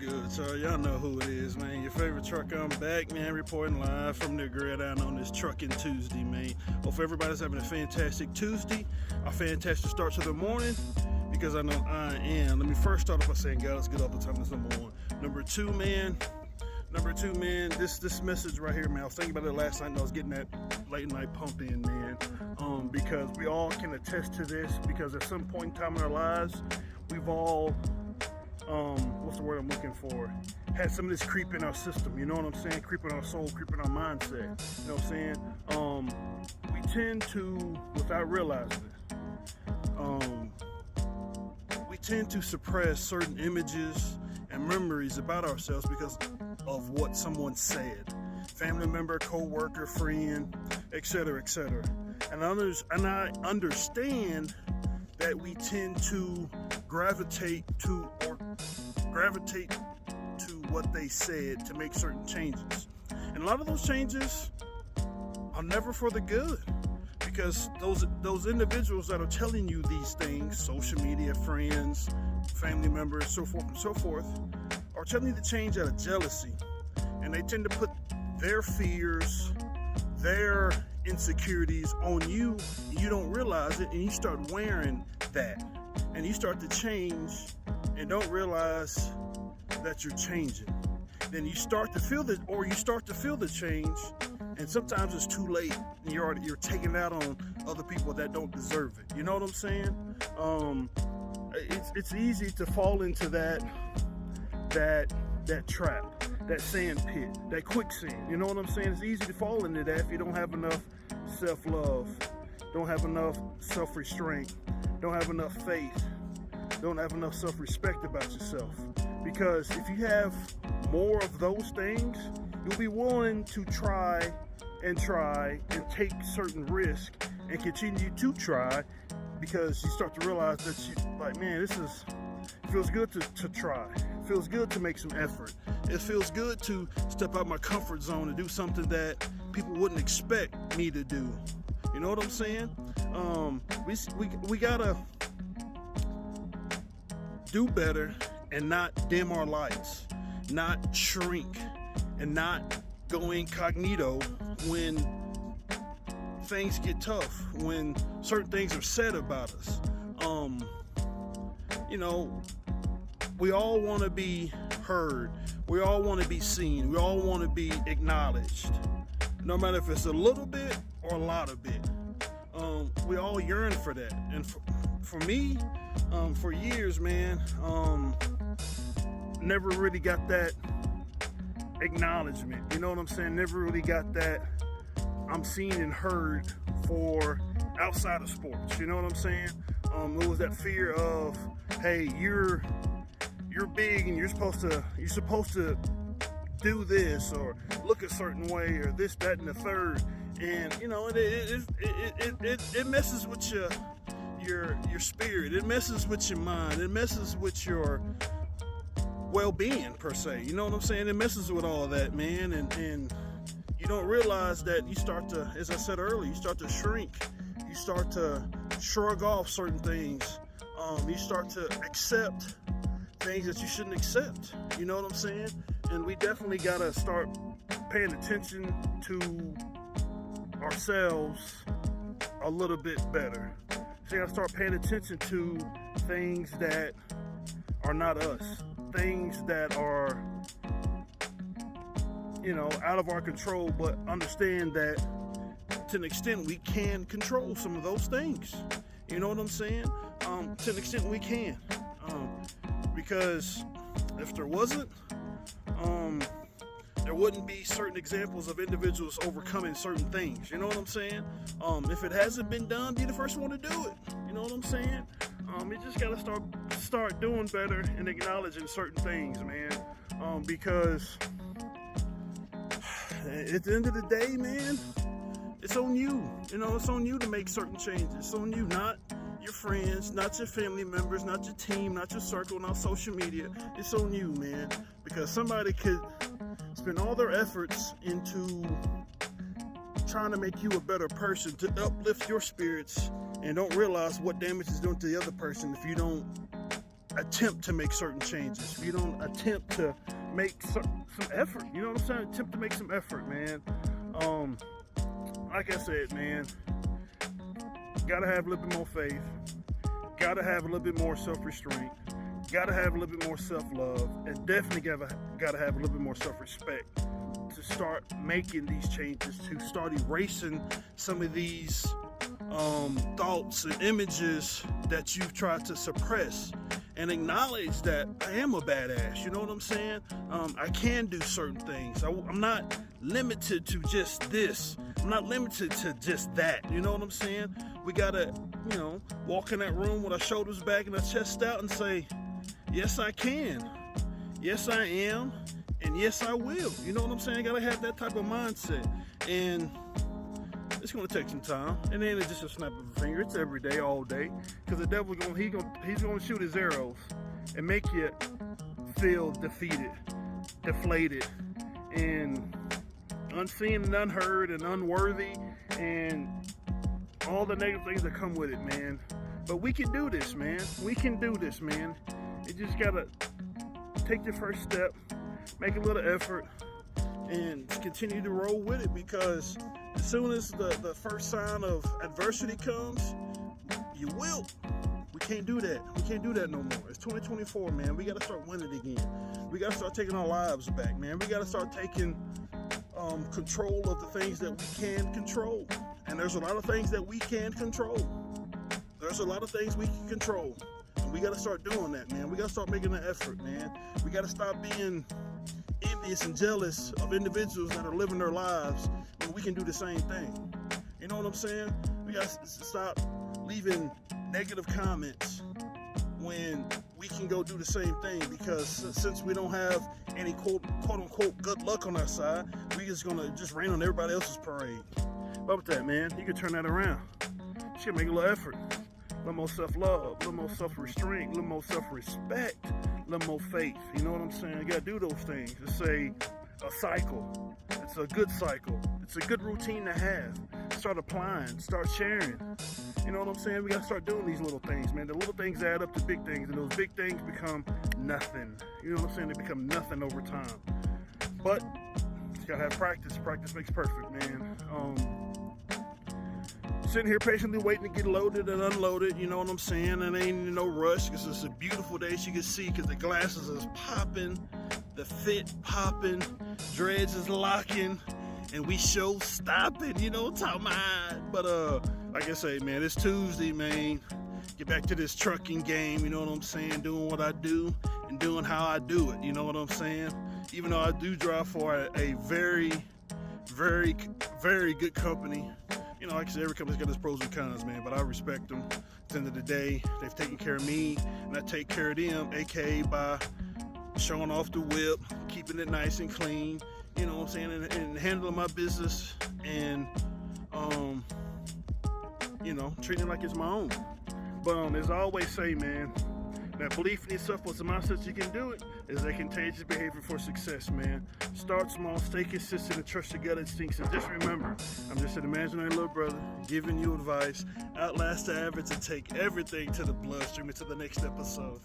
good? So y'all know who it is, man. Your favorite trucker. I'm back, man, reporting live from the gridiron on this Truckin Tuesday, man. Hope everybody's having a fantastic Tuesday, a fantastic start to the morning, because I know I am. Let me first start off by saying, God, it's good all the time. That's number one. Number two, man, this message right here, man. I was thinking about it last night, and I was getting that late night pump in, man. Because we all can attest to this, because at some point in time in our lives, we've all what's the word I'm looking for? Had some of this creep in our system, you know what I'm saying? Creep in our soul, creep in our mindset. You know what I'm saying? We tend to, without realizing it, we tend to suppress certain images and memories about ourselves because of what someone said. Family member, co-worker, friend, etc., etc. And I understand that we tend to gravitate to what they said to make certain changes. And a lot of those changes are never for the good, because those individuals that are telling you these things, social media, friends, family members, so forth, are telling you to change out of jealousy. And they tend to put their fears, their insecurities on you, and you don't realize it, and you start wearing that. And you start to change and don't realize that you're changing. Then you start to feel the change, and sometimes it's too late, and you're taking it out on other people that don't deserve it. You know what I'm saying? It's easy to fall into that trap, that sand pit, that quicksand. You know what I'm saying? It's easy to fall into that if you don't have enough self-love, don't have enough self-restraint, don't have enough faith, don't have enough self-respect about yourself. Because if you have more of those things, you'll be willing to try and take certain risk and continue to try, because you start to realize that it feels good to try. It feels good to make some effort. It feels good to step out my comfort zone and do something that people wouldn't expect me to do. You know what I'm saying? We gotta do better and not dim our lights, not shrink, and not go incognito when things get tough, when certain things are said about us. We all want to be heard. We all want to be seen. We all want to be acknowledged, no matter if it's a little bit or a lot of bit. We all yearn for that. And for me, for years, man, never really got that acknowledgement. You know what I'm saying? Never really got that I'm seen and heard for outside of sports. You know what I'm saying? It was that fear of, hey, you're big and you're supposed to do this or look a certain way or this, that, and the third. And it messes with your spirit. It messes with your mind. It messes with your well-being, per se. You know what I'm saying? It messes with all of that, man. And you don't realize that you start to, as I said earlier, you start to shrink. You start to shrug off certain things. You start to accept things that you shouldn't accept. You know what I'm saying? And we definitely gotta start paying attention to ourselves a little bit better. So you gotta start paying attention to things that are not us, things that are, out of our control, but understand that to an extent we can control some of those things. You know what I'm saying? To an extent we can. Because if there wasn't, there wouldn't be certain examples of individuals overcoming certain things. You know what I'm saying? If it hasn't been done, be the first one to do it. You know what I'm saying? You just gotta start doing better and acknowledging certain things, man. Because at the end of the day, man, it's on you. It's on you to make certain changes. It's on you, not your friends, not your family members, not your team, not your circle, not social media. It's on you, man. Because somebody could spend all their efforts into trying to make you a better person, to uplift your spirits, and don't realize what damage it's doing to the other person if you don't attempt to make certain changes, if you don't attempt to make some effort, you know what I'm saying? Attempt to make some effort, man. Like I said, man, gotta have a little bit more faith, gotta have a little bit more self-restraint, gotta have a little bit more self-love, and definitely gotta have a little bit more self-respect to start making these changes, to start erasing some of these thoughts and images that you've tried to suppress, and acknowledge that I am a badass. You know what I'm saying? I can do certain things. I'm not limited to just this. I'm not limited to just that. You know what I'm saying? We gotta, walk in that room with our shoulders back and our chest out and say, yes, I can. Yes, I am. And yes, I will. You know what I'm saying? Gotta have that type of mindset. And it's gonna take some time. And then it's just a snap of a finger. It's every day, all day. Because the devil he's gonna shoot his arrows and make you feel defeated, deflated, and unseen and unheard and unworthy, and all the negative things that come with it, man. But we can do this, man. We can do this, man. You just gotta take your first step, make a little effort, and continue to roll with it, because as soon as the first sign of adversity comes, you will. We can't do that. We can't do that no more. It's 2024, man. We got to start winning again. We got to start taking our lives back, man. We got to start taking control of the things that we can control. And there's a lot of things that we can control. There's a lot of things we can control. And we got to start doing that, man. We got to start making an effort, man. We got to stop being envious and jealous of individuals that are living their lives when we can do the same thing. You know what I'm saying? We got to stop leaving negative comments when we can go do the same thing, because since we don't have any quote unquote good luck on our side, we just gonna just rain on everybody else's parade. But with that, man, you can turn that around. You should make a little effort, a little more self-love, a little more self-restraint, a little more self-respect, a little more faith. You know what I'm saying? You gotta do those things. It's a cycle. It's a good cycle. It's a good routine to have. Start applying, start sharing. You know what I'm saying? We gotta start doing these little things, man. The little things add up to big things, and those big things become nothing. You know what I'm saying? They become nothing over time. But you gotta have practice. Practice makes perfect, man. Sitting here patiently waiting to get loaded and unloaded, you know what I'm saying? And ain't in no rush, because it's a beautiful day, as you can see, because the glasses is popping, the fit popping, dreads is locking, and we show stopping, you know what I'm talking about? But like I say, man, it's Tuesday, man. Get back to this trucking game, you know what I'm saying? Doing what I do and doing how I do it, you know what I'm saying? Even though I do drive for a very, very, very good company. You know, like I said, every company's got its pros and cons, man, but I respect them. At the end of the day, they've taken care of me, and I take care of them, aka by showing off the whip, keeping it nice and clean, you know what I'm saying, and handling my business, and treating it like it's my own. But as I always say, man, that belief in yourself was the mindset you can do it is a contagious behavior for success, man. Start small, stay consistent, and trust your gut instincts. And just remember, I'm just an imaginary little brother giving you advice. Outlast the average and take everything to the bloodstream. Until the next episode.